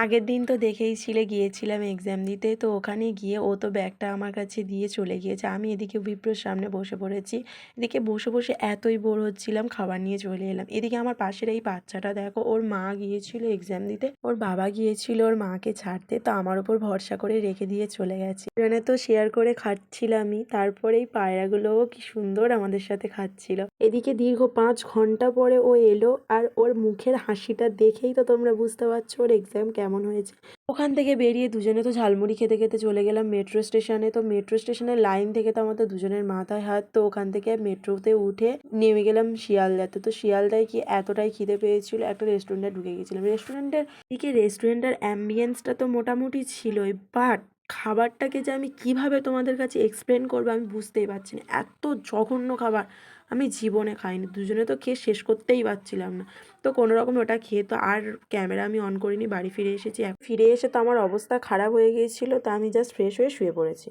আগের দিন তো দেখেইছিলে গিয়েছিলাম এক্সাম দিতে, তো ওখানে গিয়ে ও তো ব্যাগটা আমার কাছে দিয়ে চলে গিয়েছে। আমি এদিকে বিপ্রর সামনে বসে পড়েছি। এদিকে বসে বসে এতই বোর হচ্ছিলাম, খাবার নিয়ে চলে এলাম। এদিকে আমার পাশের এই বাচ্চাটা দেখো, ওর মা গিয়েছিল এক্সাম দিতে, ওর বাবা গিয়েছিল ওর মাকে ছাড়তে, তো আমার উপর ভরসা করে রেখে দিয়ে চলে গেছে। এখানে তো শেয়ার করে খাচ্ছিলামই, তারপরে এই পায়রাগুলোও কি সুন্দর আমাদের সাথে খাচ্ছিল। এদিকে দীর্ঘ 5 ঘন্টা পরে ও এলো, আর ওর মুখের হাসিটা দেখেই তো তোমরা বুঝতে পারছো ওর এক্সাম কেমন হয়েছে। ওখান থেকে বেরিয়ে দুজনে তো ঝালমুড়ি খেতে খেতে চলে গেলাম মেট্রো স্টেশনে। তো মেট্রো স্টেশনের লাইন থেকে তো আমাদের দুজনের মাথায় হাত। তো ওখান থেকে মেট্রোতে উঠে নেমে গেলাম শিয়ালদাতে। তো শিয়ালদায় কি এতটাই খিদে পেয়েছিল, একটা রেস্টুরেন্টে ঢুকে গেছিলাম। রেস্টুরেন্টের অ্যাম্বিয়েন্সটা তো মোটামুটি ছিলই, বাট খাবারটাকে যে আমি কিভাবে তোমাদের কাছে এক্সপ্লেন করবো আমি বুঝতেই পারছি না। এত জঘন্য খাবার আমি জীবনে খাইনি। দুজনে তো খেয়ে শেষ করতেই পারছিলাম না। তো কোনো রকম ওটা খেয়ে তো আর ক্যামেরা আমি অন করিনি, বাড়ি ফিরে এসেছি। ফিরে এসে তো আমার অবস্থা খারাপ হয়ে গিয়েছিল, তো আমি জাস্ট ফ্রেশ হয়ে শুয়ে পড়েছি।